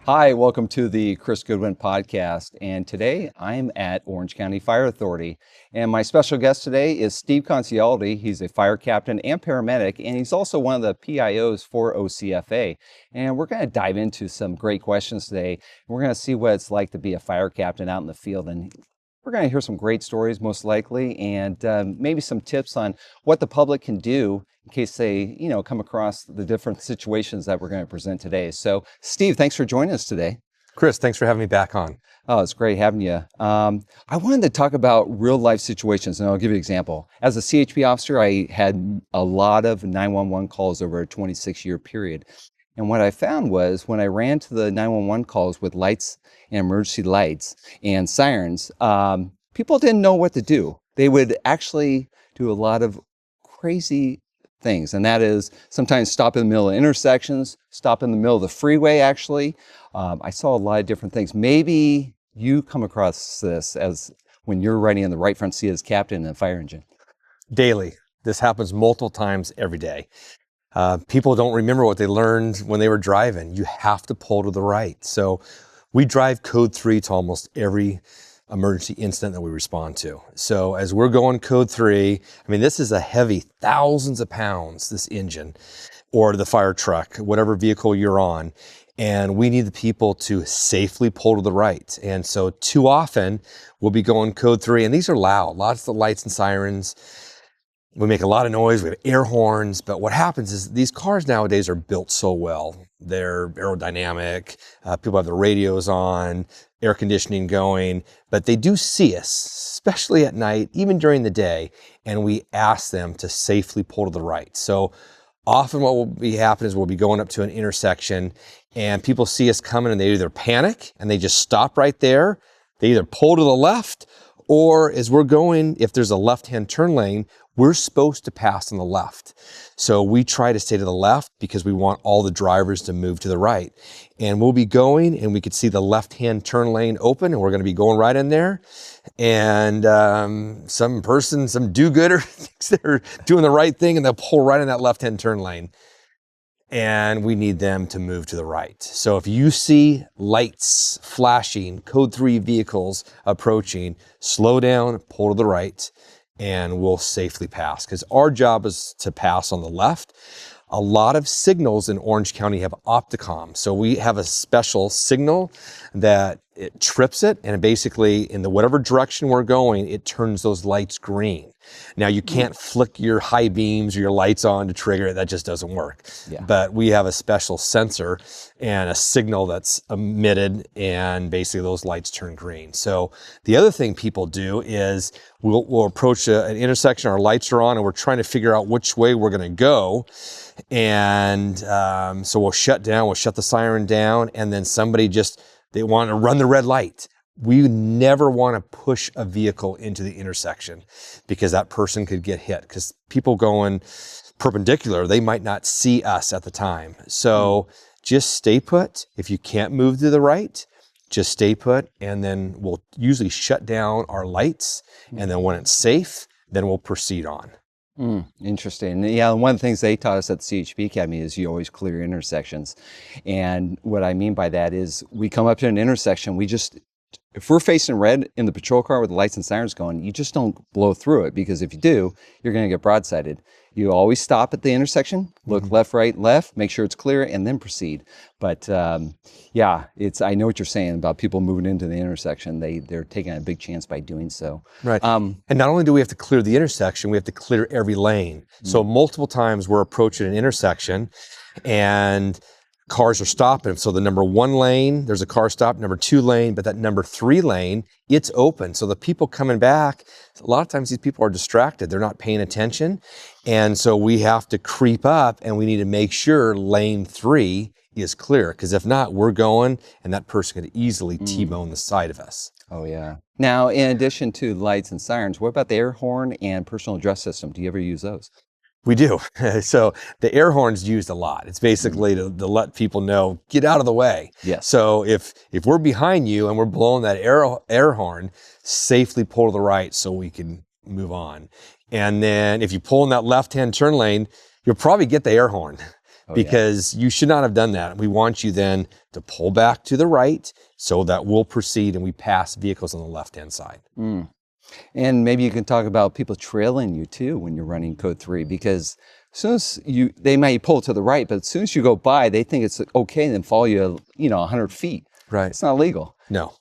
Hi, welcome to the Chris Goodwin podcast. And today I'm at Orange County Fire Authority. And my special guest today is Steve Concialdi. He's a fire captain and paramedic, and he's also one of the PIOs for OCFA. And we're going to dive into some great questions today. We're going to see what it's like to be a fire captain out in the field. And we're going to hear some great stories, most likely, and maybe some tips on what the public can do in case they, come across the different situations that we're going to present today. So, Steve, thanks for joining us today. Chris, thanks for having me back on. Oh, it's great having you. I wanted to talk about real life situations, and I'll give you an example. As a CHP officer, I had a lot of 911 calls over a 26-year period. And what I found was when I ran to the 911 calls with lights and emergency lights and sirens, people didn't know what to do. They would actually do a lot of crazy things, and that is sometimes stop in the middle of intersections, stop in the middle of the freeway, actually. I saw a lot of different things. Maybe you come across this as when you're riding in the right front seat as captain in a fire engine. Daily. This happens multiple times every day. People don't remember what they learned when they were driving. You have to pull to the right. So we drive code 3 to almost every emergency incident that we respond to. So as we're going code 3, this is a heavy, thousands of pounds, this engine, or the fire truck, whatever vehicle you're on. And we need the people to safely pull to the right. And so too often we'll be going code 3, and these are loud, lots of lights and sirens. We make a lot of noise, we have air horns, but what happens is these cars nowadays are built so well. They're aerodynamic, people have their radios on, air conditioning going, but they do see us, especially at night, even during the day, and we ask them to safely pull to the right. So often what will be happening is we'll be going up to an intersection and people see us coming and they either panic and they just stop right there, they either pull to the left, or as we're going, if there's a left-hand turn lane, we're supposed to pass on the left. So we try to stay to the left because we want all the drivers to move to the right. And we'll be going and we could see the left-hand turn lane open and we're gonna be going right in there. And some do-gooder thinks they're doing the right thing and they'll pull right in that left-hand turn lane. And we need them to move to the right. So if you see lights flashing, code 3 vehicles approaching, slow down, pull to the right, and we'll safely pass. Because our job is to pass on the left. A lot of signals in Orange County have opticom. So we have a special signal that it trips it, and basically in the whatever direction we're going, it turns those lights green. Now you can't flick your high beams or your lights on to trigger it. That just doesn't work. Yeah. But we have a special sensor and a signal that's emitted, and basically those lights turn green. So the other thing people do is we'll approach an intersection, our lights are on, and we're trying to figure out which way we're gonna go. And so we'll shut the siren down, and then they want to run the red light. We never want to push a vehicle into the intersection because that person could get hit, because people going perpendicular, they might not see us at the time. So just stay put. If you can't move to the right, just stay put, and then we'll usually shut down our lights, and then when it's safe, then we'll proceed on. Interesting. Yeah, one of the things they taught us at the CHP Academy is you always clear intersections. And what I mean by that is we come up to an intersection, if we're facing red in the patrol car with the lights and sirens going, you just don't blow through it, because if you do, you're going to get broadsided. You always stop at the intersection, look left, right, left, make sure it's clear, and then proceed. But yeah, I know what you're saying about people moving into the intersection. They're taking a big chance by doing so. Right. And not only do we have to clear the intersection, we have to clear every lane. So multiple times we're approaching an intersection and cars are stopping. So the number 1 lane, there's a car stop, number 2 lane, but that number 3 lane, it's open. So the people coming back, a lot of times these people are distracted. They're not paying attention. And so we have to creep up and we need to make sure lane 3 is clear. Because if not, we're going and that person could easily T-bone the side of us. Oh yeah. Now, in addition to lights and sirens, what about the air horn and personal address system? Do you ever use those? We do. So the air horn's used a lot. It's basically to let people know, get out of the way. Yes. So if we're behind you and we're blowing that air horn, safely pull to the right so we can move on. And then if you pull in that left-hand turn lane, you'll probably get the air horn. yeah. because you should not have done that. We want you then to pull back to the right so that we'll proceed and we pass vehicles on the left-hand side. Mm. And maybe you can talk about people trailing you too when you're running code 3, because as soon as they might pull to the right, but as soon as you go by, they think it's okay and then follow you, 100 feet. Right. It's not legal. No.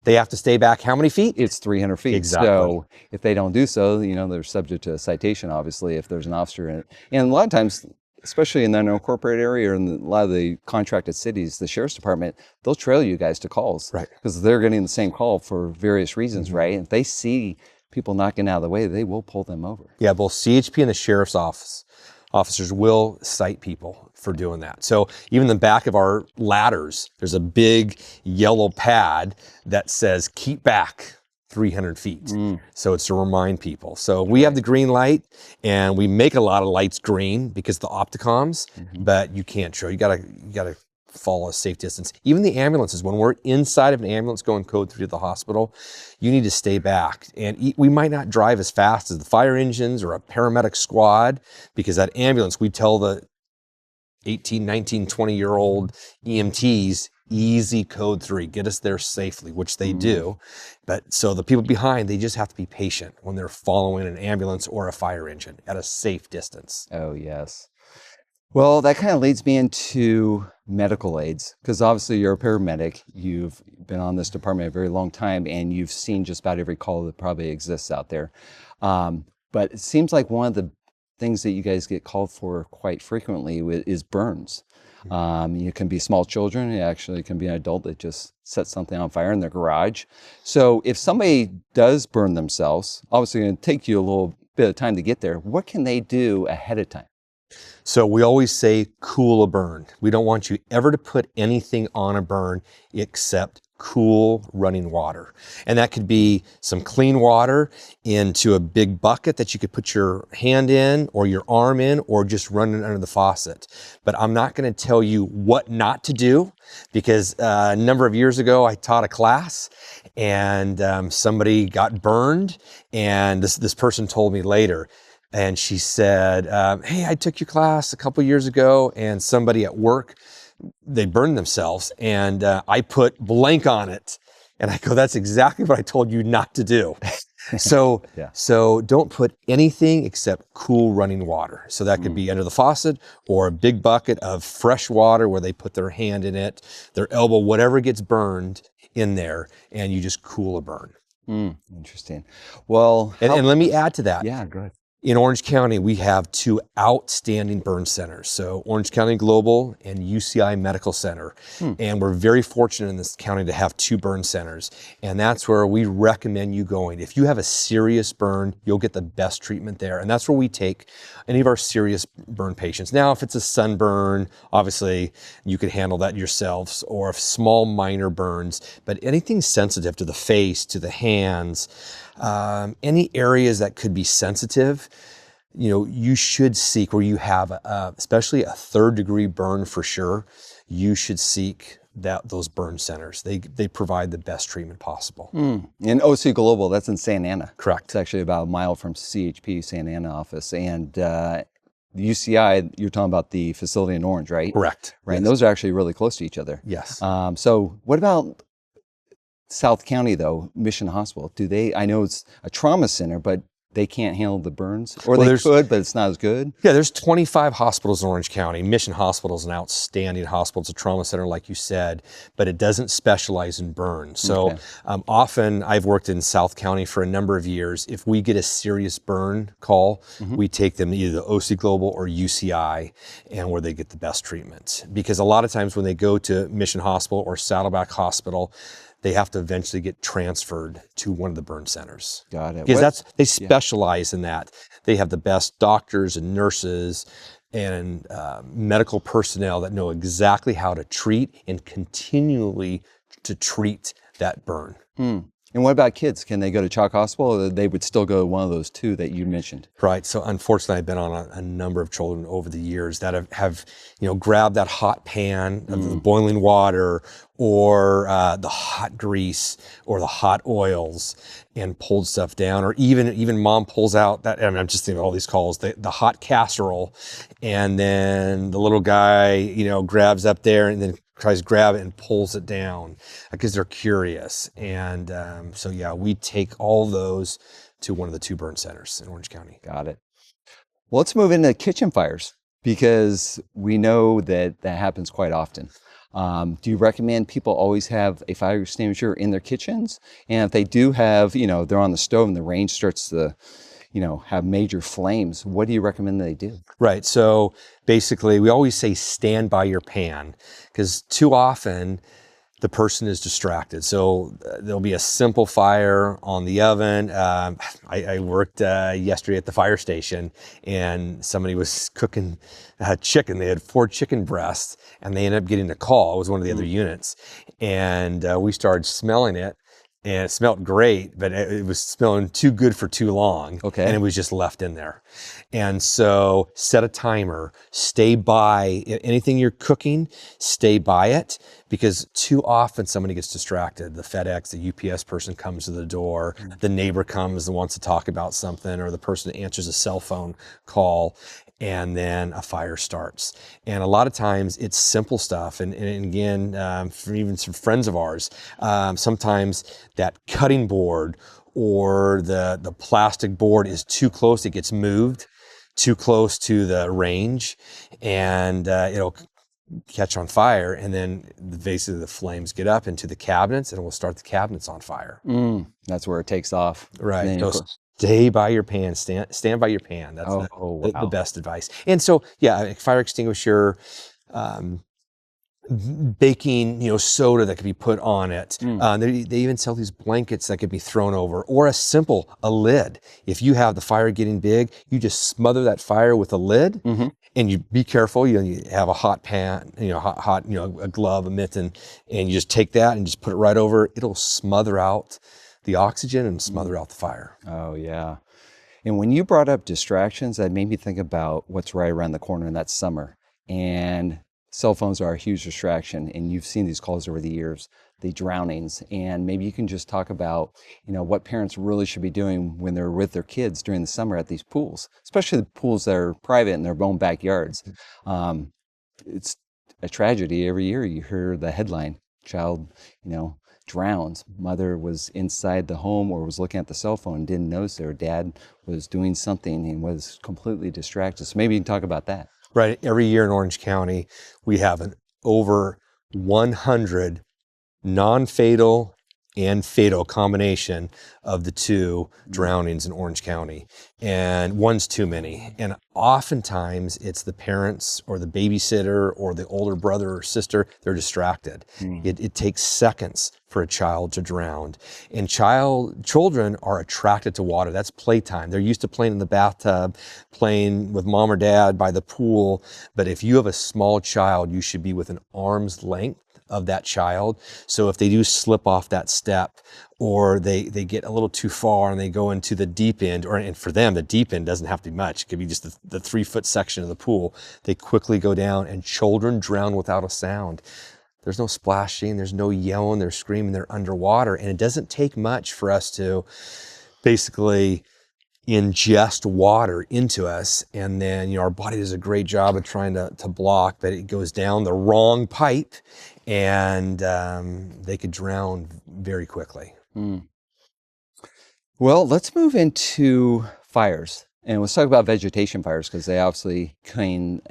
They have to stay back how many feet? It's 300 feet. Exactly. So if they don't do so, they're subject to a citation, obviously, if there's an officer in it. And a lot of times, especially in the unincorporated area or in a lot of the contracted cities, the sheriff's department, they'll trail you guys to calls. Right. Because they're getting the same call for various reasons, right? And if they see people knocking out of the way, they will pull them over. Yeah, both CHP and the sheriff's officers will cite people for doing that. So even in the back of our ladders, there's a big yellow pad that says keep back 300 feet. So it's to remind people. So we have the green light and we make a lot of lights green because of the opticoms, but you can't show. You gotta follow a safe distance. Even the ambulances, when we're inside of an ambulance going code 3 to the hospital, you need to stay back. And we might not drive as fast as the fire engines or a paramedic squad, because that ambulance, we tell the 18, 19, 20-year-old EMTs, easy code 3, get us there safely, which they do. But so the people behind, they just have to be patient when they're following an ambulance or a fire engine at a safe distance. Oh, yes. Well, that kind of leads me into medical aids, because obviously you're a paramedic. You've been on this department a very long time, and you've seen just about every call that probably exists out there. But it seems like one of the things that you guys get called for quite frequently is burns. It can be small children. It actually can be an adult that just sets something on fire in their garage. So if somebody does burn themselves, obviously it's going to take you a little bit of time to get there. What can they do ahead of time? So we always say cool a burn. We don't want you ever to put anything on a burn except cool running water. And that could be some clean water into a big bucket that you could put your hand in or your arm in, or just run it under the faucet. But I'm not going to tell you what not to do, because a number of years ago I taught a class and somebody got burned, and this person told me later. And she said, hey, I took your class a couple years ago, and somebody at work, they burned themselves, and I put blank on it. And I go, that's exactly what I told you not to do. So, so don't put anything except cool running water. So that could be under the faucet or a big bucket of fresh water where they put their hand in it, their elbow, whatever gets burned in there, and you just cool a burn. Interesting. Well, and let me add to that. Yeah, go ahead. In Orange County, we have 2 outstanding burn centers. So Orange County Global and UCI Medical Center. And we're very fortunate in this county to have 2 burn centers. And that's where we recommend you going. If you have a serious burn, you'll get the best treatment there. And that's where we take any of our serious burn patients. Now, if it's a sunburn, obviously you could handle that yourselves, or if small minor burns, but anything sensitive to the face, to the hands, any areas that could be sensitive, you should seek, where you have especially a 3rd-degree burn for sure, you should seek those burn centers. They provide the best treatment possible. In OC Global, that's in Santa Ana. Correct. It's actually about a mile from CHP, Santa Ana office. And the UCI, you're talking about the facility in Orange, right? Correct. Right. Yes. And those are actually really close to each other. Yes. So what about South County, though, Mission Hospital? I know it's a trauma center, but they can't handle the burns? Or they could, but it's not as good? Yeah, there's 25 hospitals in Orange County. Mission Hospital is an outstanding hospital. It's a trauma center, like you said, but it doesn't specialize in burns. So often, I've worked in South County for a number of years. If we get a serious burn call, we take them to either OC Global or UCI, and where they get the best treatment. Because a lot of times when they go to Mission Hospital or Saddleback Hospital, they have to eventually get transferred to one of the burn centers. Got it. Because they specialize in that. They have the best doctors and nurses and medical personnel that know exactly how to treat and continually to treat that burn. And what about kids? Can they go to Chalk Hospital, or they would still go to one of those two that you mentioned? Right. So unfortunately, I've been on a number of children over the years that have grabbed that hot pan of the boiling water or the hot grease or the hot oils and pulled stuff down, or even mom pulls out that. I mean, I'm just thinking of all these calls, the hot casserole, and then the little guy, grabs up there and then tries to grab it and pulls it down because they're curious. And so yeah, we take all those to one of the 2 burn centers in Orange County. Got it. Well, let's move into kitchen fires, because we know that that happens quite often. Do you recommend people always have a fire extinguisher in their kitchens? And if they do have, they're on the stove and the range starts to, have major flames, what do you recommend they do? Right. So basically, we always say stand by your pan, because too often the person is distracted. So there'll be a simple fire on the oven. I worked yesterday at the fire station, and somebody was cooking chicken. They had 4 chicken breasts, and they ended up getting a call. It was one of the other units. And we started smelling it, and it smelled great, but it was smelling too good for too long. Okay. And it was just left in there. And so set a timer, stay by anything you're cooking, stay by it, because too often somebody gets distracted. The FedEx, the UPS person comes to the door, the neighbor comes and wants to talk about something, or the person answers a cell phone call, and then a fire starts. And a lot of times it's simple stuff. And again, for even some friends of ours, sometimes that cutting board or the plastic board is too close. It gets moved too close to the range, and it'll catch on fire. And then basically the flames get up into the cabinets, and it will start the cabinets on fire. That's where it takes off. Right. So stay by your pan, stand by your pan. That's wow. the best advice. And so, yeah, a fire extinguisher, baking, soda that could be put on it. They even sell these blankets that could be thrown over, or a lid. If you have the fire getting big, you just smother that fire with a lid, and you be careful. You have a hot pan, a glove, a mitten, and you just take that and just put it right over. It'll smother out the oxygen and smother out the fire. Oh, yeah. And when you brought up distractions, that made me think about what's right around the corner, and that's summer. And cell phones are a huge distraction, and you've seen these calls over the years, the drownings. And maybe you can just talk about, what parents really should be doing when they're with their kids during the summer at these pools, especially the pools that are private in their own backyards. It's a tragedy every year. You hear the headline, child, drowns. Mother was inside the home or was looking at the cell phone and didn't notice their dad was doing something and was completely distracted. So maybe you can talk about that. Right. Every year in Orange County, we have an over 100 non-fatal and fatal combination of the 2 drownings in Orange County. And one's too many. And oftentimes it's the parents or the babysitter or the older brother or sister, they're distracted. It takes seconds for a child to drown. And children are attracted to water. That's playtime. They're used to playing in the bathtub, playing with mom or dad by the pool. But if you have a small child, you should be within arm's length of that child. So if they do slip off that step, or they get a little too far and they go into the deep end, and for them, the deep end doesn't have to be much. It could be just the 3-foot section of the pool. They quickly go down, and children drown without a sound. There's no splashing, there's no yelling, they're screaming, they're underwater. And it doesn't take much for us to basically ingest water into us, and then our body does a great job of trying to block, but it goes down the wrong pipe, and they could drown very quickly. Well, let's move into fires, and let's talk about vegetation fires, because they obviously can,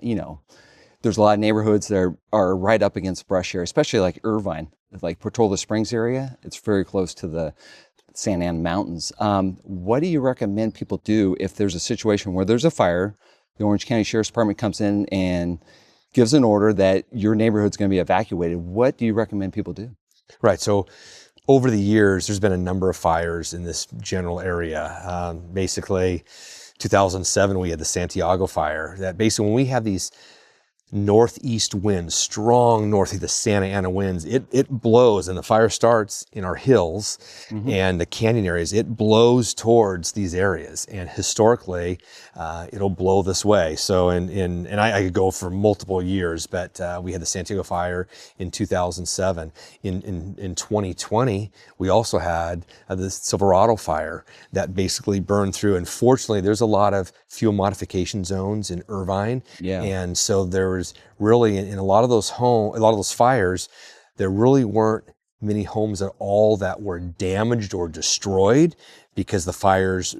there's a lot of neighborhoods that are right up against brush area, especially like Irvine, like Portola Springs area. It's very close to the San Ann Mountains. What do you recommend people do if there's a situation where there's a fire, the Orange County Sheriff's Department comes in and gives an order that your neighborhood's going to be evacuated? What do you recommend people do? Right. So over the years, there's been a number of fires in this general area. Basically, 2007, we had the Santiago fire. That basically, when we have these northeast winds, strong northeast, the Santa Ana winds. It blows, and the fire starts in our hills and the canyon areas. It blows towards these areas, and historically, it'll blow this way. So, and I could go for multiple years, but we had the Santiago fire in 2007. In 2020, we also had the Silverado fire that basically burned through. And fortunately, there's a lot of fuel modification zones in Irvine, and so there was really in a lot of those fires, there really weren't many homes at all that were damaged or destroyed because the fires,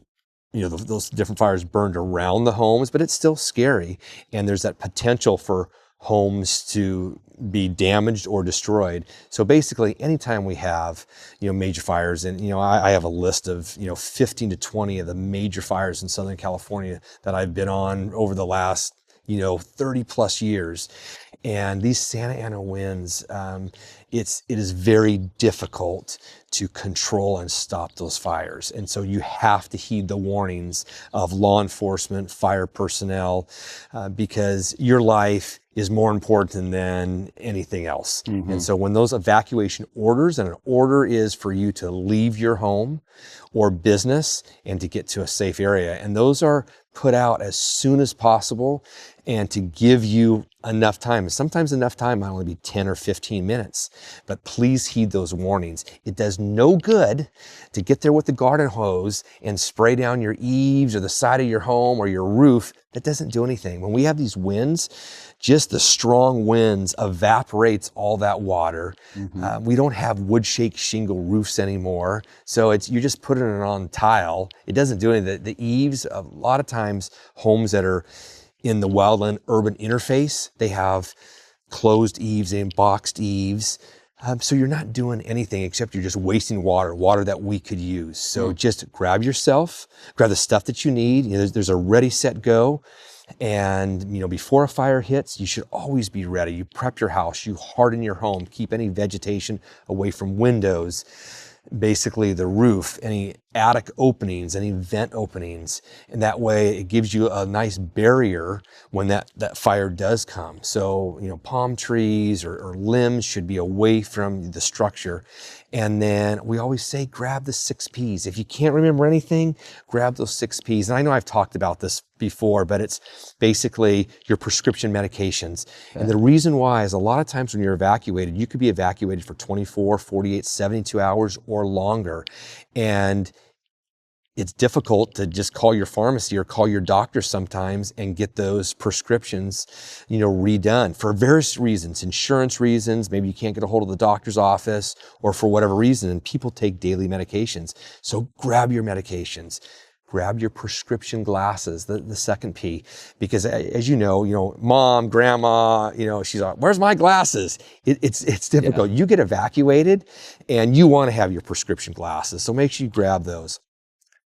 those different fires burned around the homes, but it's still scary. And there's that potential for homes to be damaged or destroyed. So basically, anytime we have, major fires, and, I have a list of, 15 to 20 of the major fires in Southern California that I've been on over the last 30 plus years. And these Santa Ana winds, it is very difficult to control and stop those fires. And so you have to heed the warnings of law enforcement, fire personnel, because your life is more important than anything else. And so when those evacuation orders, and an order is for you to leave your home or business and to get to a safe area, and those are put out as soon as possible and to give you enough time. Sometimes enough time might only be 10 or 15 minutes, but please heed those warnings. It does no good to get there with the garden hose and spray down your eaves or the side of your home or your roof. That doesn't do anything. When we have these winds, just the strong winds evaporates all that water. We don't have wood shake shingle roofs anymore. So you're just putting it on tile. It doesn't do anything. The eaves, a lot of times homes that are in the wildland urban interface, they have closed eaves and boxed eaves. So you're not doing anything except you're just wasting water that we could use. So just grab the stuff that you need. There's a ready, set, go. And, before a fire hits, you should always be ready. You prep your house, you harden your home, keep any vegetation away from windows, basically the roof, any attic openings, any vent openings. And that way it gives you a nice barrier when that fire does come. So, palm trees or limbs should be away from the structure. And then we always say, grab the 6 Ps. If you can't remember anything, grab those 6 Ps. And I know I've talked about this before, but it's basically your prescription medications. Okay. And the reason why is a lot of times when you're evacuated, you could be evacuated for 24, 48, 72 hours or longer. And it's difficult to just call your pharmacy or call your doctor sometimes and get those prescriptions, redone for various reasons, insurance reasons. Maybe you can't get a hold of the doctor's office or for whatever reason, and people take daily medications. So grab your medications. Grab your prescription glasses, the second P, because as mom, grandma, she's like, where's my glasses? It's difficult. Yeah. You get evacuated and you want to have your prescription glasses. So make sure you grab those.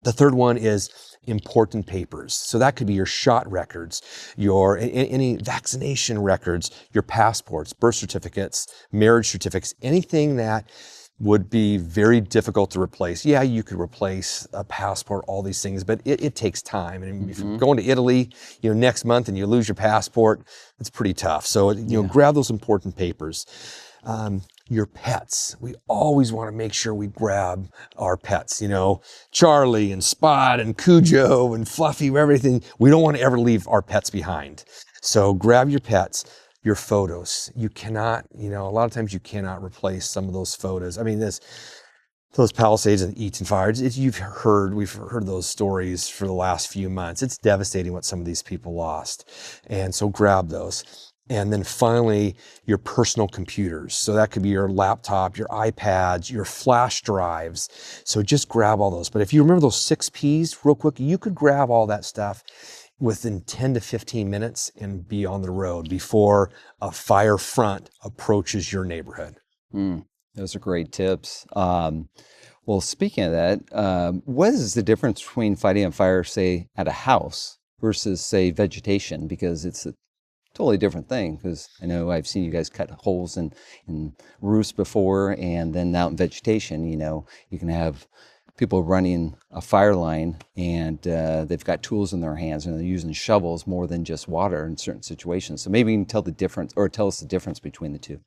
The third one is important papers. So that could be your shot records, your any vaccination records, your passports, birth certificates, marriage certificates, anything that would be very difficult to replace. Yeah, you could replace a passport, all these things, but it takes time. And if you're going to Italy, next month and you lose your passport, it's pretty tough. So, grab those important papers. Your pets. We always want to make sure we grab our pets, Charlie and Spot and Cujo and Fluffy, everything. We don't want to ever leave our pets behind. So grab your pets. Your photos. You cannot, a lot of times you cannot replace some of those photos. I mean, those Palisades and Eaton fires, we've heard those stories for the last few months. It's devastating what some of these people lost. And so grab those. And then finally, your personal computers. So that could be your laptop, your iPads, your flash drives. So just grab all those. But if you remember those 6 Ps real quick, you could grab all that stuff within 10 to 15 minutes and be on the road before a fire front approaches your neighborhood. Those are great tips. Well, speaking of that, what is the difference between fighting a fire, say, at a house versus, say, vegetation? Because it's a totally different thing, because I know I've seen you guys cut holes in roofs before, and then out in vegetation, you can have people running a fire line, and they've got tools in their hands, and they're using shovels more than just water in certain situations. So maybe you can tell the difference, or tell us the difference between the two.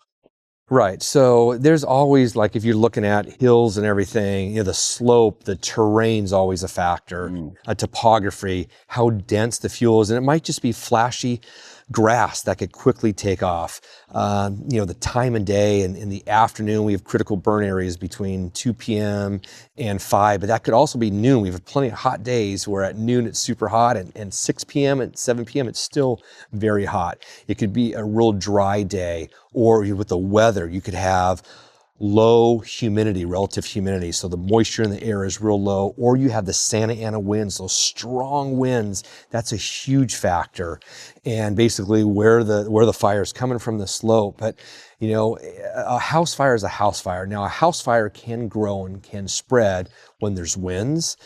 Right. So there's always, like, if you're looking at hills and everything, the slope, the terrain's always a factor, topography, how dense the fuel is. And it might just be flashy grass that could quickly take off. The time of day, and in the afternoon, we have critical burn areas between 2 p.m. and 5, but that could also be noon. We have plenty of hot days where at noon it's super hot, and 6 p.m. and 7 p.m. it's still very hot. It could be a real dry day, or with the weather, you could have low humidity, relative humidity. So the moisture in the air is real low, or you have the Santa Ana winds, those strong winds. That's a huge factor. And basically where the fire is coming from, the slope. But a house fire is a house fire. Now, a house fire can grow and can spread when there's winds,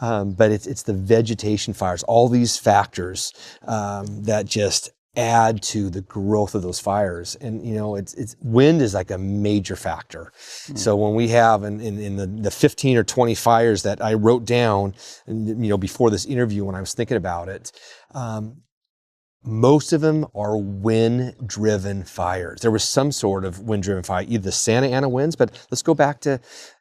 but it's the vegetation fires, all these factors that just add to the growth of those fires. And it's wind is like a major factor. So when we have in the 15 or 20 fires that I wrote down, before this interview, when I was thinking about it, most of them are wind-driven fires. There was some sort of wind-driven fire, either the Santa Ana winds, but let's go back to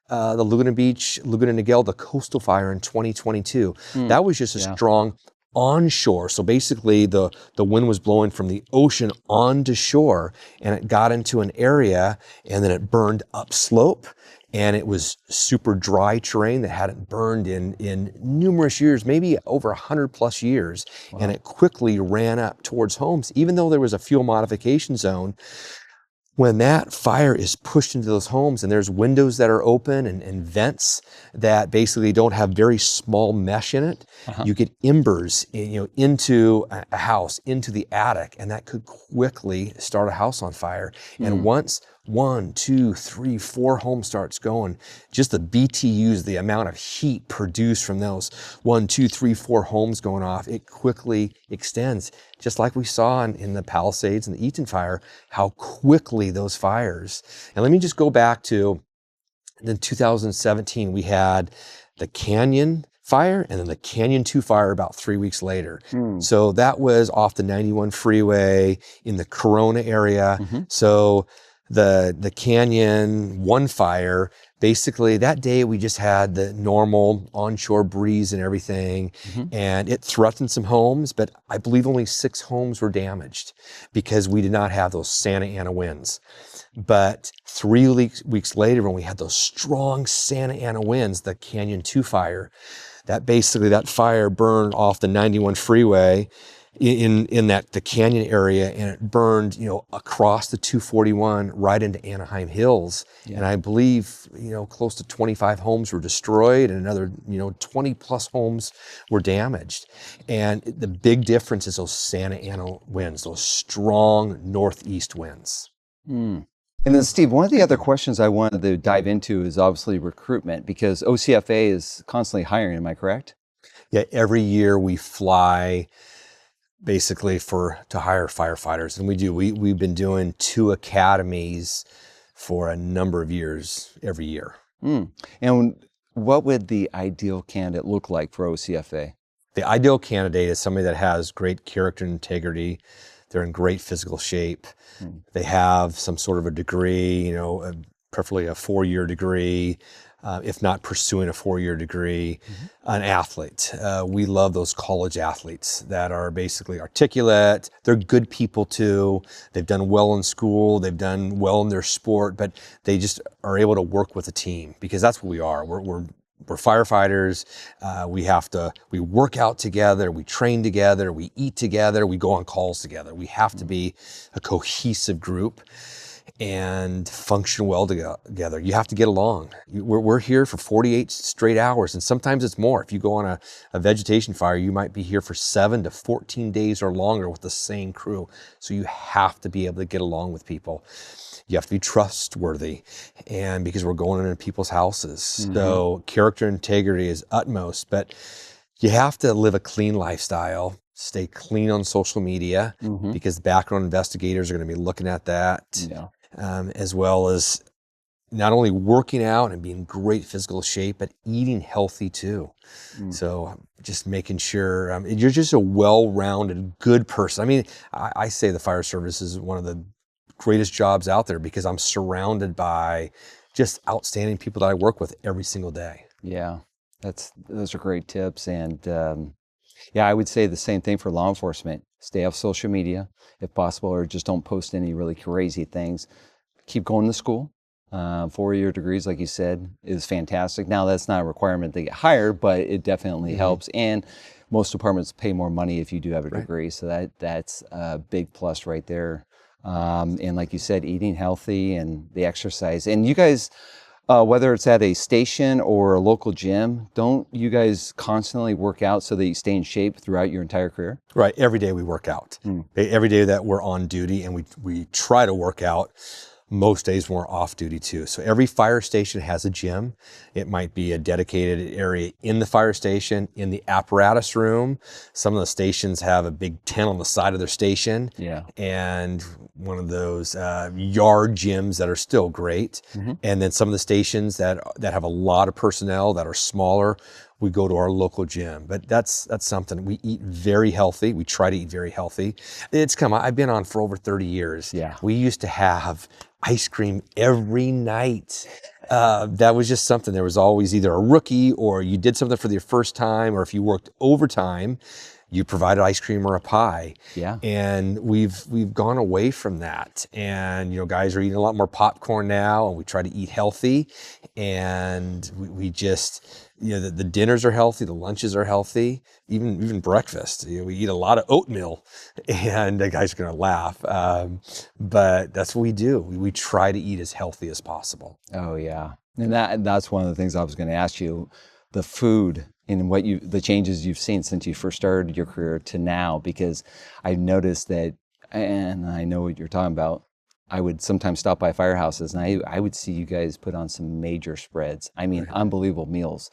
the Laguna Beach, Laguna Niguel, the coastal fire in 2022. That was just a strong onshore. So basically the wind was blowing from the ocean onto shore, and it got into an area, and then it burned upslope, and it was super dry terrain that hadn't burned in numerous years, maybe over 100 plus years. Wow. And it quickly ran up towards homes, even though there was a fuel modification zone. When that fire is pushed into those homes, and there's windows that are open and vents that basically don't have very small mesh in it, you get embers, into a house, into the attic, and that could quickly start a house on fire. And once 1, 2, 3, 4 homes starts going, just the BTUs, the amount of heat produced from those 1, 2, 3, 4 homes going off, it quickly extends. Just like we saw in the Palisades and the Eaton fire, how quickly those fires. And let me just go back to in 2017, we had the Canyon fire and then the Canyon 2 fire about 3 weeks later. So that was off the 91 freeway in the Corona area. So the Canyon 1 fire, basically that day we just had the normal onshore breeze and everything, and it threatened some homes, but I believe only 6 homes were damaged because we did not have those Santa Ana winds. But 3 weeks later, when we had those strong Santa Ana winds, the Canyon 2 fire, that fire burned off the 91 freeway in the Canyon area, and it burned, across the 241 right into Anaheim Hills. And I believe, close to 25 homes were destroyed, and another, 20 plus homes were damaged. And the big difference is those Santa Ana winds, those strong northeast winds. And then, Steve, one of the other questions I wanted to dive into is obviously recruitment, because OCFA is constantly hiring, am I correct? Yeah, every year we fly basically to hire firefighters, and we do. We've been doing 2 academies for a number of years every year. And what would the ideal candidate look like for OCFA? The ideal candidate is somebody that has great character and integrity. They're in great physical shape. They have some sort of a degree, preferably a 4-year degree, if not pursuing a 4-year degree. An athlete. We love those college athletes that are basically articulate. They're good people too. They've done well in school. They've done well in their sport, but they just are able to work with a team, because that's what we are. We're firefighters. We work out together, we train together, we eat together, we go on calls together. We have to be a cohesive group and function well together. You have to get along. We're here for 48 straight hours, and sometimes it's more. If you go on a vegetation fire, you might be here for 7 to 14 days or longer with the same crew. So you have to be able to get along with people. You have to be trustworthy, and because we're going into people's houses. So character integrity is utmost, but you have to live a clean lifestyle, stay clean on social media, because background investigators are going to be looking at that, as well as, not only working out and being in great physical shape, but eating healthy too. So just making sure you're just a well-rounded, good person. I mean, I say the fire service is one of the greatest jobs out there because I'm surrounded by just outstanding people that I work with every single day. Yeah, those are great tips. And yeah, I would say the same thing for law enforcement. Stay off social media if possible, or just don't post any really crazy things. Keep going to school. 4-year degrees, like you said, is fantastic. Now, that's not a requirement to get hired, but it definitely helps. And most departments pay more money if you do have a degree. So that's a big plus right there. And like you said, eating healthy and the exercise. And you guys, whether it's at a station or a local gym, don't you guys constantly work out so that you stay in shape throughout your entire career? Right. Every day we work out. Every day that we're on duty, and we try to work out most days when we're off duty too. So every fire station has a gym. It might be a dedicated area in the fire station, in the apparatus room. Some of the stations have a big tent on the side of their station. Yeah. And one of those yard gyms that are still great. And then some of the stations that have a lot of personnel that are smaller, we go to our local gym. But that's something. We eat very healthy. We try to eat very healthy. I've been on for over 30 years. Yeah. We used to have ice cream every night. That was just something. There was always either a rookie, or you did something for the first time, or if you worked overtime, you provided ice cream or a pie. Yeah. And we've gone away from that. And, guys are eating a lot more popcorn now, and we try to eat healthy. And we just, the dinners are healthy, the lunches are healthy, even breakfast. We eat a lot of oatmeal, and the guys are going to laugh. But that's what we do. We try to eat as healthy as possible. Oh yeah. And that's one of the things I was going to ask you, the food and the changes you've seen since you first started your career to now, because I've noticed that, and I know what you're talking about, I would sometimes stop by firehouses and I would see you guys put on some major spreads. I mean, unbelievable meals.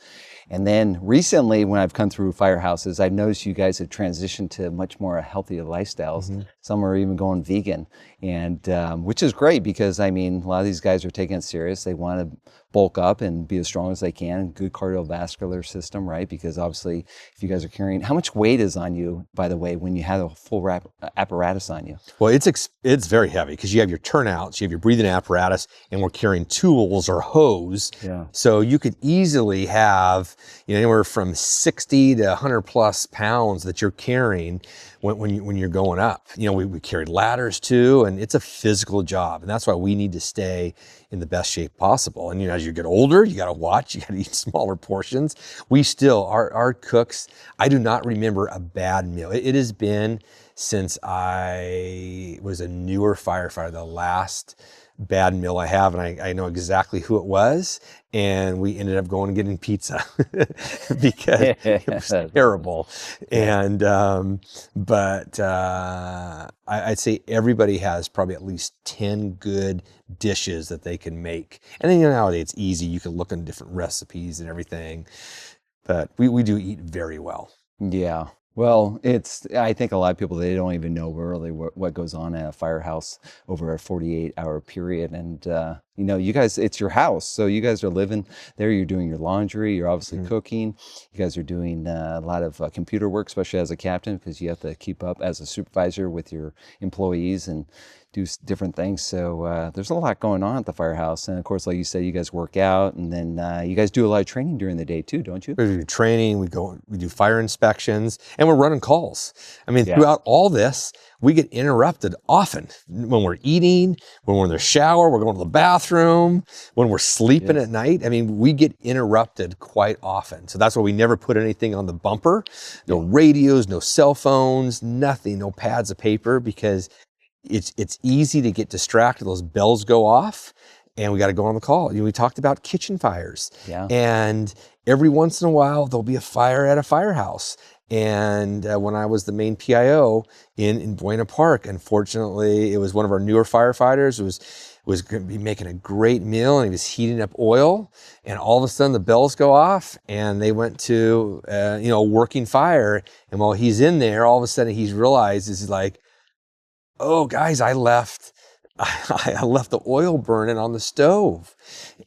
And then recently, when I've come through firehouses, I've noticed you guys have transitioned to much more healthier lifestyles. Some are even going vegan, and which is great because, I mean, a lot of these guys are taking it serious. They want to bulk up and be as strong as they can. Good cardiovascular system, right? Because obviously, if you guys are carrying, how much weight is on you, by the way, when you have a full apparatus on you? Well, it's very heavy because you have your turnouts, you have your breathing apparatus, and we're carrying tools or hose. Yeah. So you could easily have anywhere from 60 to 100 plus pounds that you're carrying when you're going up. We carry ladders too, and it's a physical job, and that's why we need to stay in the best shape possible. And as you get older, you got to watch, you got to eat smaller portions. We still, our cooks, I do not remember a bad meal. It has been since I was a newer firefighter, the last bad meal I have, and I know exactly who it was, and we ended up going and getting pizza because it was terrible. And but I'd say everybody has probably at least 10 good dishes that they can make. And then nowadays it's easy, you can look on different recipes and everything, but we do eat very well. Yeah. Well, I think a lot of people, they don't even know really what goes on at a firehouse over a 48-hour period. And, you guys, it's your house. So you guys are living there. You're doing your laundry. You're obviously cooking. You guys are doing a lot of computer work, especially as a captain, because you have to keep up as a supervisor with your employees and do different things. So there's a lot going on at the firehouse. And of course, like you said, you guys work out, and then you guys do a lot of training during the day too, don't you? We do training, we do fire inspections, and we're running calls. I mean, throughout all this, we get interrupted often when we're eating, when we're in the shower, we're going to the bathroom, when we're sleeping at night. I mean, we get interrupted quite often. So that's why we never put anything on the bumper, no radios, no cell phones, nothing, no pads of paper, because it's easy to get distracted. Those bells go off and we got to go on the call. We talked about kitchen fires. Yeah. And every once in a while, there'll be a fire at a firehouse. And when I was the main PIO in Buena Park, unfortunately, it was one of our newer firefighters was going to be making a great meal, and he was heating up oil, and all of a sudden the bells go off, and they went to a working fire. And while he's in there, all of a sudden he's realized, is like, oh guys, I left I left the oil burning on the stove.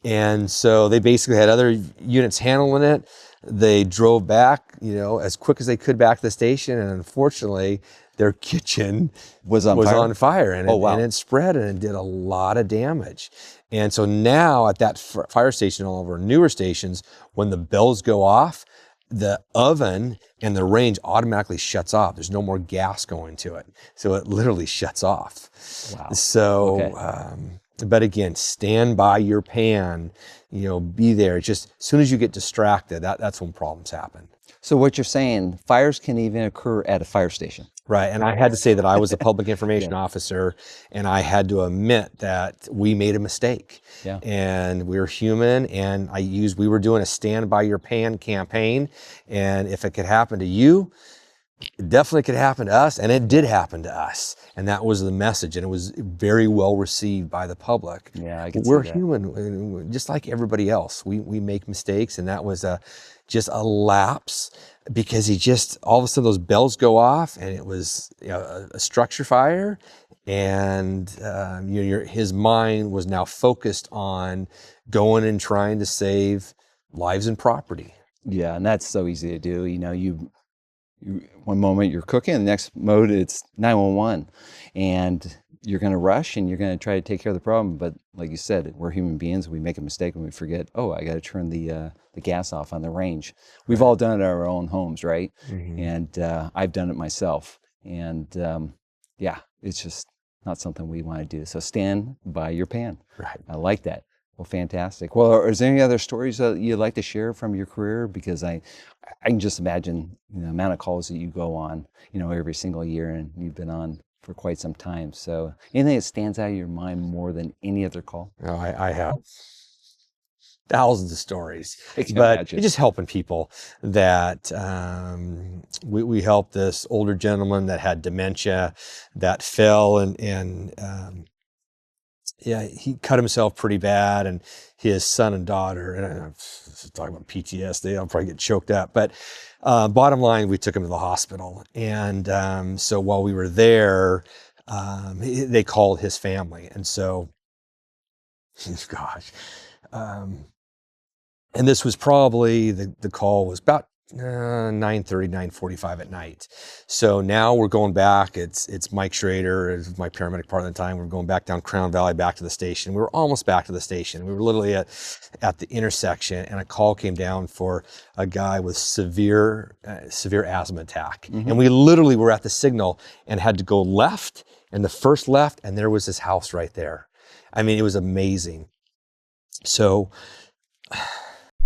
And so they basically had other units handling it. They drove back, as quick as they could back to the station. And unfortunately, their kitchen Was on was fire? on fire, and Oh, wow. it spread, and it did a lot of damage. And so now at that fire station, all over newer stations, when the bells go off, the oven and the range automatically shuts off. There's no more gas going to it. So it literally shuts off. Wow. So, Okay. but again, stand by your pan, be there. Just as soon as you get distracted, that's when problems happen. So what you're saying, fires can even occur at a fire station. Right. And I had to say that I was a public information Yeah. officer, and I had to admit that we made a mistake. Yeah. And we're human, and we were doing a stand by your pan campaign. And if it could happen to you, it definitely could happen to us. And it did happen to us. And that was the message. And it was very well received by the public. Yeah, I can see We're that. human, just like everybody else. We make mistakes, and that was just a lapse, because all of a sudden those bells go off, and it was a structure fire, and his mind was now focused on going and trying to save lives and property. Yeah, and that's so easy to do. You one moment you're cooking, the next mode it's 911, and you're going to rush and you're going to try to take care of the problem. But like you said, we're human beings. We make a mistake and we forget, oh, I got to turn the gas off on the range. We've all done it at our own homes, right? Mm-hmm. And I've done it myself. And yeah, it's just not something we want to do. So stand by your pan. Right. I like that. Well, fantastic. Well, is there any other stories that you'd like to share from your career? Because I can just imagine the amount of calls that you go on, every single year, and you've been on for quite some time. So anything that stands out of your mind more than any other call? Oh, I have thousands of stories, I can but imagine. just helping people that we helped this older gentleman that had dementia, that fell and yeah, he cut himself pretty bad, and his son and daughter, and I'm talking about PTSD, I'll probably get choked up, but bottom line, we took him to the hospital. And so while we were there, they called his family. And so, gosh, and this was probably, the call was about 9:30, 9:45 at night. So now we're going back. It's Mike Schrader, is my paramedic partner at the time. We're going back down Crown Valley, back to the station. We were almost back to the station. We were literally at the intersection, and a call came down for a guy with severe asthma attack. Mm-hmm. And we literally were at the signal and had to go left, and the first left, and there was his house right there. I mean, it was amazing. So,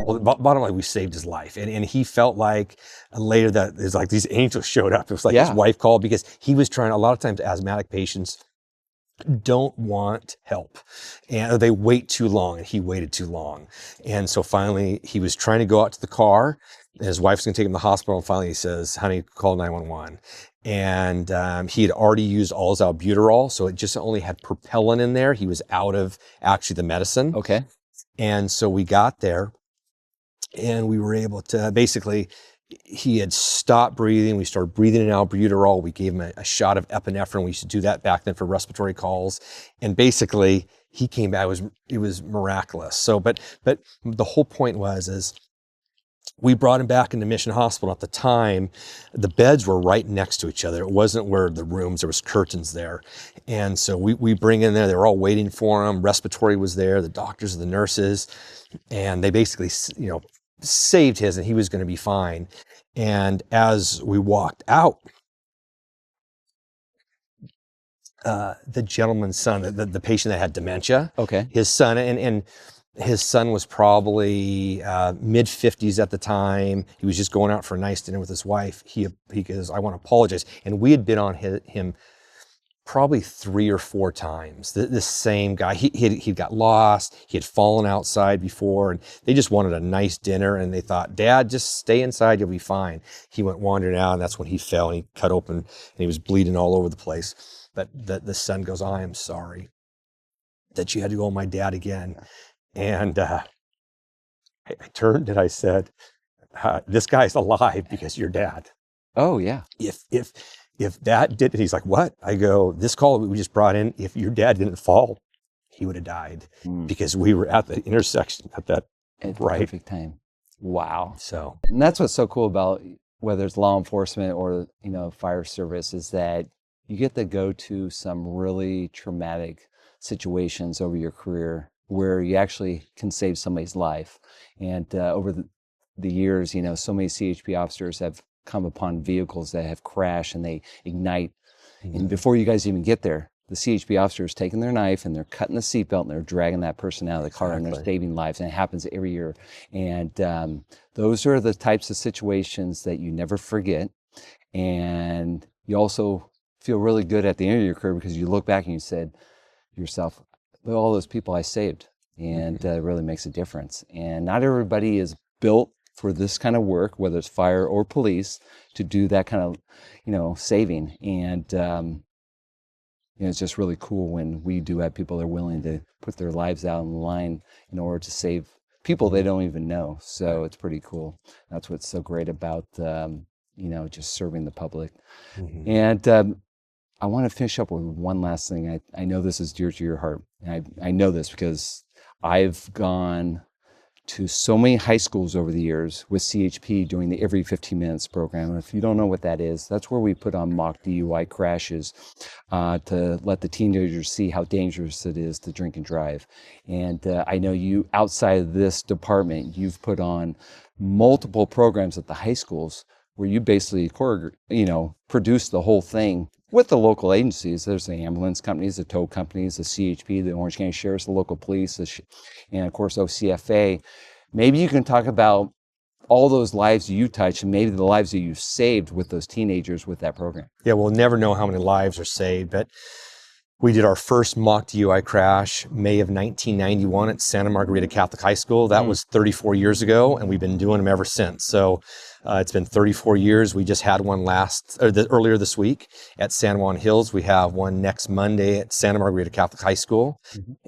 well, bottom line, we saved his life. And he felt like later that it's like these angels showed up. It was like his wife called, because he was trying, a lot of times asthmatic patients don't want help, and they wait too long, and he waited too long. And so finally he was trying to go out to the car, and his wife's going to take him to the hospital. And finally he says, honey, call 911. And he had already used all his albuterol, so it just only had propellant in there. He was out of actually the medicine. Okay. And so we got there, and we were able to, basically, he had stopped breathing. We started breathing in albuterol. We gave him a shot of epinephrine. We used to do that back then for respiratory calls. And basically, he came back. It was miraculous. So, but the whole point is we brought him back into Mission Hospital. At the time, the beds were right next to each other. It wasn't where the rooms, there was curtains there. And so we bring in there, they were all waiting for him. Respiratory was there, the doctors, the nurses, and they basically, saved his, and he was going to be fine. And as we walked out, the gentleman's son, the patient that had dementia, his son, and his son was probably mid-50s at the time. He was just going out for a nice dinner with his wife. He goes, I want to apologize. And we had been on him probably 3 or 4 times. This same guy, he got lost. He had fallen outside before, and they just wanted a nice dinner, and they thought, Dad, just stay inside, you'll be fine. He went wandering out, and that's when he fell, and he cut open, and he was bleeding all over the place. But the son goes, I am sorry that you had to go on my dad again. And I turned and I said, this guy's alive because you're dad. Oh, yeah. If if that did, he's like, what? I go, this call we just brought in, if your dad didn't fall, he would have died Mm. because we were at the intersection at that, At the right? perfect time. Wow. So, And that's what's so cool about whether it's law enforcement or, fire service is that you get to go to some really traumatic situations over your career where you actually can save somebody's life. And over the years, so many CHP officers have come upon vehicles that have crashed and they ignite. And before you guys even get there, the CHP officer is taking their knife and they're cutting the seatbelt and they're dragging that person out of the car and they're exactly. saving lives. And it happens every year. And those are the types of situations that you never forget. And you also feel really good at the end of your career because you look back and you said to yourself, look at all those people I saved. And it really makes a difference. And not everybody is built for this kind of work, whether it's fire or police, to do that kind of, saving. And it's just really cool when we do have people that are willing to put their lives out on the line in order to save people they don't even know. So it's pretty cool. That's what's so great about, just serving the public. Mm-hmm. And I want to finish up with one last thing. I know this is dear to your heart. And I know this because I've gone to so many high schools over the years with CHP doing the every 15 minutes program. And if you don't know what that is, that's where we put on mock DUI crashes to let the teenagers see how dangerous it is to drink and drive. And I know you, outside of this department, you've put on multiple programs at the high schools where you basically, produce the whole thing with the local agencies. There's the ambulance companies, the tow companies, the CHP, the Orange County Sheriff's, the local police, and of course OCFA. Maybe you can talk about all those lives you touch and maybe the lives that you've saved with those teenagers with that program. Yeah, we'll never know how many lives are saved, but we did our first mock DUI crash May of 1991 at Santa Margarita Catholic High School. That was 34 years ago, and we've been doing them ever since. So it's been 34 years. We just had one earlier this week at San Juan Hills. We have one next Monday at Santa Margarita Catholic High School.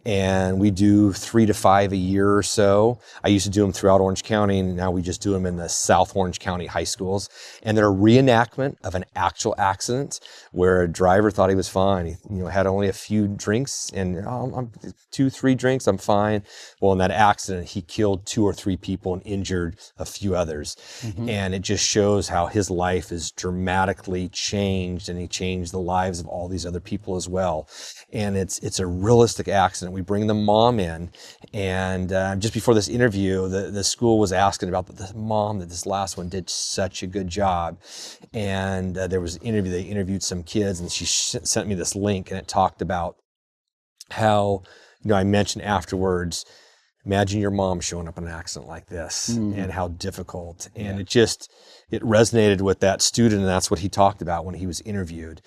And we do 3 to 5 a year or so. I used to do them throughout Orange County, and now we just do them in the South Orange County high schools. And they're a reenactment of an actual accident where a driver thought he was fine. He, had only a few drinks, and I'm 2-3 drinks, I'm fine. Well, in that accident, he killed 2 or 3 people and injured a few others. And it just shows how his life is dramatically changed, and he changed the lives of all these other people as well. And it's a realistic accident. We bring the mom in, and just before this interview, the school was asking about the mom that this last one did such a good job. And there was an interview, they interviewed some kids, and she sent me this link, and it talked about how, I mentioned afterwards, imagine your mom showing up in an accident like this and how difficult. And it resonated with that student, and that's what he talked about when he was interviewed.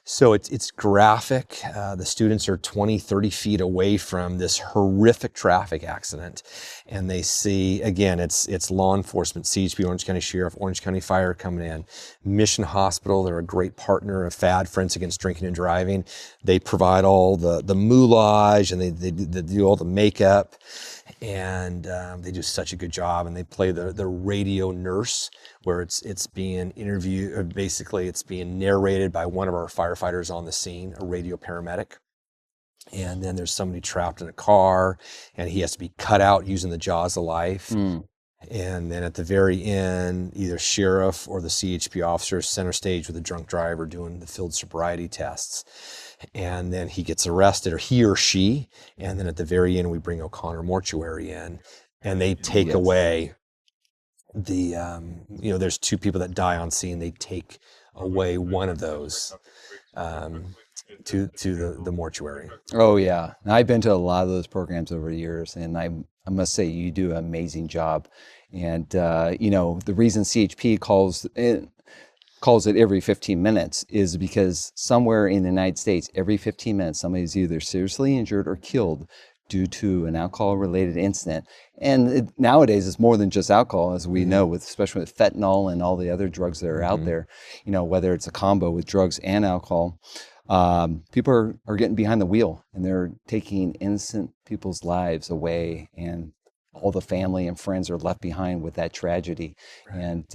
So it's graphic. The students are 20, 30 feet away from this horrific traffic accident. And they see, again, it's law enforcement, CHP, Orange County Sheriff, Orange County Fire coming in. Mission Hospital, they're a great partner of FAD, Friends Against Drinking and Driving. They provide all the moulage, and they do all the makeup. And they do such a good job, and they play the radio nurse, where it's being interviewed, or basically it's being narrated by one of our firefighters on the scene, a radio paramedic. And then there's somebody trapped in a car, and he has to be cut out using the jaws of life. And then at the very end, either sheriff or the CHP officer is center stage with a drunk driver doing the field sobriety tests. And then he gets arrested, or he or she. And then at the very end, we bring O'Connor Mortuary in, and they take away the, there's 2 people that die on scene. They take away one of those to the mortuary. Oh yeah, and I've been to a lot of those programs over the years, and I must say you do an amazing job. And the reason CHP calls it every 15 minutes is because somewhere in the United States, every 15 minutes, somebody's either seriously injured or killed due to an alcohol-related incident. And nowadays, it's more than just alcohol, as we know, especially with fentanyl and all the other drugs that are out there. Whether it's a combo with drugs and alcohol, people are getting behind the wheel, and they're taking innocent people's lives away, and all the family and friends are left behind with that tragedy. And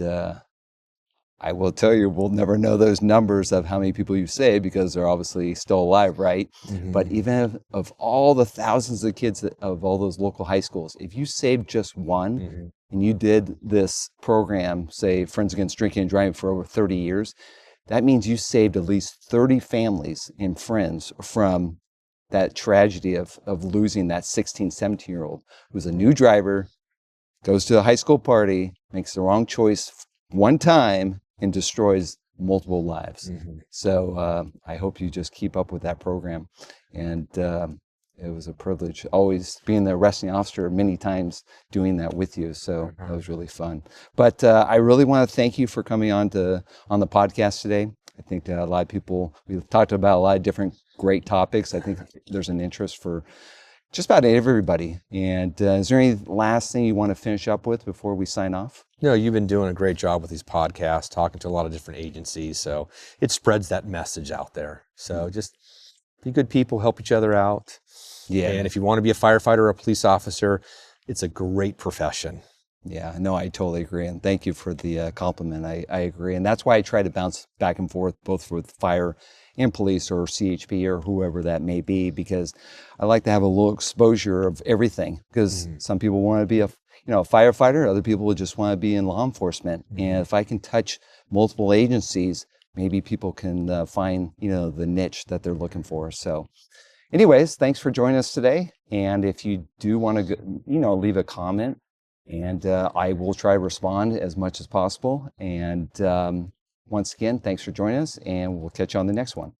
I will tell you, we'll never know those numbers of how many people you saved because they're obviously still alive, right? But Hmm. even if, of all the thousands of kids of all those local high schools, if you saved just one Hmm. and you did this program, say Friends Against Drinking and Driving for over 30 years, that means you saved at least 30 families and friends from that tragedy of losing that 16, 17-year-old who's a new driver, goes to a high school party, makes the wrong choice one time, and destroys multiple lives. Hmm. So I hope you just keep up with that program. And it was a privilege always being the arresting officer many times doing that with you. So that was really fun. But I really want to thank you for coming on the podcast today. I think a lot of people, we've talked about a lot of different great topics. I think there's an interest for just about everybody. And is there any last thing you want to finish up with before we sign off? No, you've been doing a great job with these podcasts, talking to a lot of different agencies. So it spreads that message out there. So just be good people, help each other out. Yeah. And if you want to be a firefighter or a police officer, it's a great profession. Yeah, no, I totally agree. And thank you for the compliment. I agree. And that's why I try to bounce back and forth, both with fire and police or CHP or whoever that may be, because I like to have a little exposure of everything. Because some people want to be a firefighter, other people would just want to be in law enforcement. And if I can touch multiple agencies, maybe people can find, the niche that they're looking for. So anyways, thanks for joining us today. And if you do want to, leave a comment, and I will try to respond as much as possible. And once again, thanks for joining us, and we'll catch you on the next one.